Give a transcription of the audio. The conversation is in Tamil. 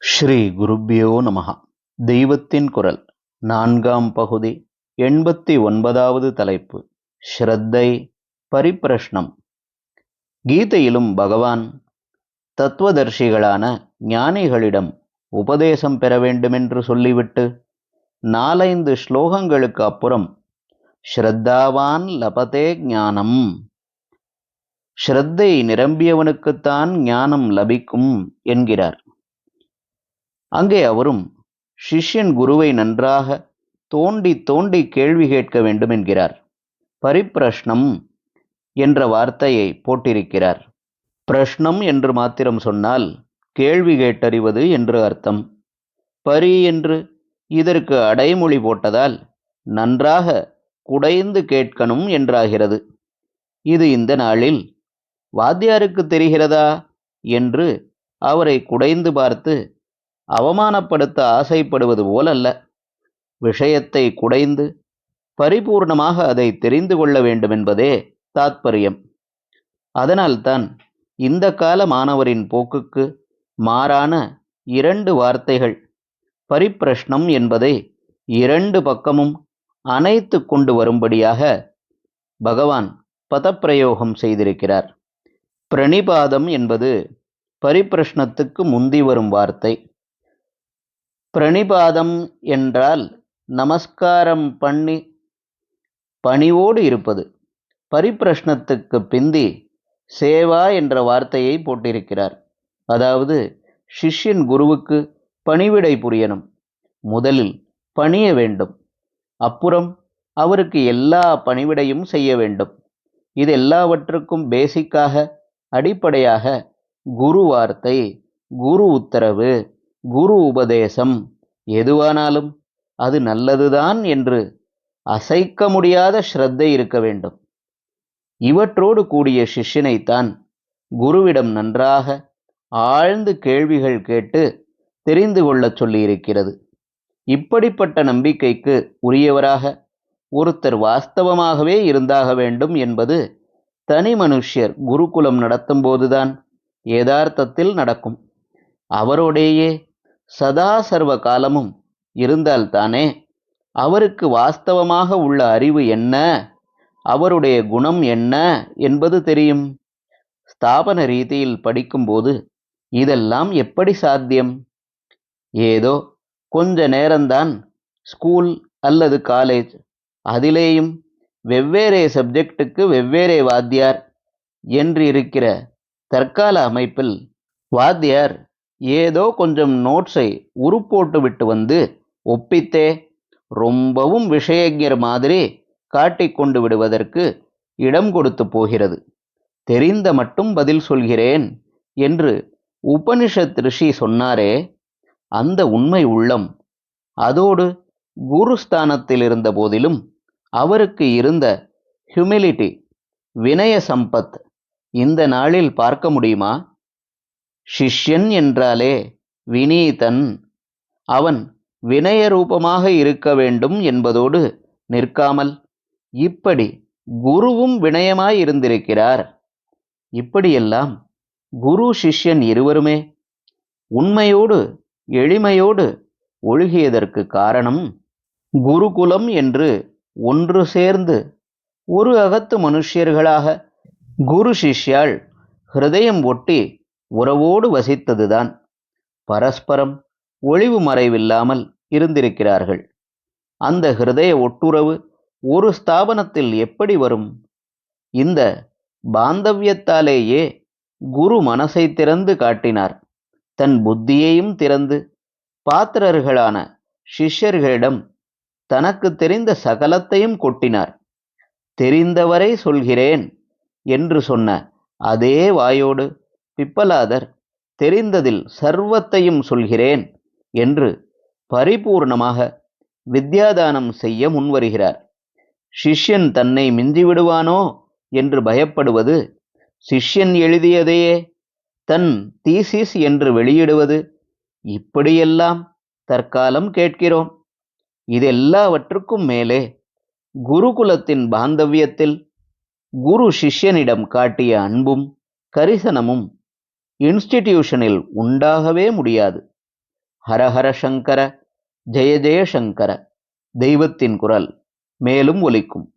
ஸ்ரீ குருப்யோ நமஹ. தெய்வத்தின் குரல் நான்காம் பகுதி 89வது தலைப்பு ஸ்ரத்தை பரிப்பிரஷ்னம். கீதையிலும் பகவான் தத்துவதர்ஷிகளான ஞானிகளிடம் உபதேசம் பெற வேண்டுமென்று சொல்லிவிட்டு 4-5 ஸ்லோகங்களுக்கு அப்புறம் ஸ்ரத்தாவான் லபதே ஞானம், ஸ்ரத்தை நிரம்பியவனுக்குத்தான் ஞானம் லபிக்கும் என்கிறார். அங்கே அவரும் சிஷ்யன் குருவை நன்றாக தோண்டி தோண்டி கேள்வி கேட்க வேண்டும் என்கிறார். பரிப்பிரஷ்னம் என்ற வார்த்தையை போட்டிருக்கிறார். பிரஷ்னம் என்று மாத்திரம் சொன்னால் கேள்வி கேட்டறிவது என்று அர்த்தம். பரி என்று இதற்கு அடைமொழி போட்டதால் நன்றாக குடைந்து கேட்கணும் என்றாகிறது. இது இந்த நாளில் வாத்தியாருக்கு தெரிகிறதா என்று அவரை குடைந்து பார்த்து அவமானப்படுத்த ஆசைப்படுவது போலல்ல. விஷயத்தை குடைந்து பரிபூர்ணமாக அதை தெரிந்து கொள்ள வேண்டுமென்பதே தாத்பரியம். அதனால்தான் இந்த கால மாணவரின் போக்குக்கு மாறான 2 வார்த்தைகள் பரிப்பிரஷ்னம் என்பதை 2 பக்கமும் அணைத்து கொண்டு வரும்படியாக பகவான் பதப்பிரயோகம் செய்திருக்கிறார். பிரணிபாதம் என்பது பரிப்பிரஷ்னத்துக்கு முந்தி வரும் வார்த்தை. பிரணிபாதம் என்றால் நமஸ்காரம் பண்ணி பணிவோடு இருப்பது. பரிப்பிரஷ்னத்துக்கு பிந்தி சேவா என்ற வார்த்தையை போட்டிருக்கிறார். அதாவது சிஷ்யன் குருவுக்கு பணிவிடை புரியணும். முதலில் பணிய வேண்டும், அப்புறம் அவருக்கு எல்லா பணிவிடையும் செய்ய வேண்டும். இது எல்லாவற்றுக்கும் பேசிக்காக அடிப்படையாக குரு வார்த்தை, குரு உத்தரவு, குரு உபதேசம் எதுவானாலும் அது நல்லதுதான் என்று அசைக்க முடியாத ஸ்ரத்தை இருக்க வேண்டும். இவற்றோடு கூடிய சிஷ்யனைத்தான் குருவிடம் நன்றாக ஆழ்ந்து கேள்விகள் கேட்டு தெரிந்து கொள்ளச் சொல்லியிருக்கிறது. இப்படிப்பட்ட நம்பிக்கைக்கு உரியவராக ஒருத்தர் வாஸ்தவமாகவே இருந்தாக வேண்டும் என்பது தனி மனுஷ்யர் குருகுலம் நடத்தும் போதுதான் யதார்த்தத்தில் நடக்கும். அவரோடையே சதா சர்வ காலமும் இருந்தால்தானே அவருக்கு வாஸ்தவமாக உள்ள அறிவு என்ன, அவருடைய குணம் என்ன என்பது தெரியும். ஸ்தாபன ரீதியில் படிக்கும்போது இதெல்லாம் எப்படி சாத்தியம்? ஏதோ கொஞ்ச நேரம்தான் ஸ்கூல் அல்லது காலேஜ், அதிலேயும் வெவ்வேறே சப்ஜெக்டுக்கு வெவ்வேறே வாத்தியார் என்று இருக்கிற தற்கால அமைப்பில் வாத்தியார் ஏதோ கொஞ்சம் நோட்ஸை உருப்போட்டு விட்டு வந்து ஒப்பித்தே ரொம்பவும் விஷயஞர் மாதிரி காட்டிக்கொண்டு விடுவதற்கு இடம் கொடுத்து போகிறது. தெரிந்த மட்டும் பதில் சொல்கிறேன் என்று உபனிஷத் ரிஷி சொன்னாரே, அந்த உண்மை உள்ளம் அதோடு குருஸ்தானத்தில் இருந்த போதிலும் அவருக்கு இருந்த ஹியூமிலிட்டி, வினய சம்பத் இந்த நாளில் பார்க்க முடியுமா? சிஷ்யன் என்றாலே வினீதன், அவன் வினய ரூபமாக இருக்க வேண்டும் என்பதோடு நிற்காமல் இப்படி குருவும் வினயமாய் இருந்திருக்கிறார். இப்படியெல்லாம் குரு சிஷ்யன் இருவருமே உண்மையோடு எளிமையோடு ஒழுகியதற்கு காரணம், குருகுலம் என்று ஒன்று சேர்ந்து ஒரு அகத்து மனுஷியர்களாக குரு சிஷ்யாள் ஹிருதயம் ஒட்டி உறவோடு வசித்ததுதான். பரஸ்பரம் ஒளிவு மறைவில்லாமல் இருந்திருக்கிறார்கள். அந்த ஹிருதய ஒட்டுறவு ஒரு ஸ்தாபனத்தில் எப்படி வரும்? இந்த பாந்தவியத்தாலேயே குரு மனசை திறந்து காட்டினார். தன் புத்தியையும் திறந்து பாத்திரர்களான சிஷ்யர்களிடம் தனக்கு தெரிந்த சகலத்தையும் கொட்டினார். தெரிந்தவரை சொல்கிறேன் என்று சொன்ன அதே வாயோடு பிப்பலாதர் தெரிந்ததில் சர்வத்தையும் சொல்கிறேன் என்று பரிபூர்ணமாக வித்யாதானம் செய்ய முன்வருகிறார். சிஷ்யன் தன்னை மிஞ்சிவிடுவானோ என்று பயப்படுவது, சிஷ்யன் எழுதியதையே தன் தீசிஸ் என்று வெளியிடுவது, இப்படியெல்லாம் தற்காலம் கேட்கிறோம். இதெல்லாவற்றுக்கும் மேலே குருகுலத்தின் பாந்தவியத்தில் குரு சிஷ்யனிடம் காட்டிய அன்பும் கரிசனமும் இன்ஸ்டிடியூஷனில் உண்டாகவே முடியாது. ஹரஹர சங்கர, ஜெய ஜெய சங்கர, தெய்வத்தின் குரல் மேலும் ஒலிக்கும்.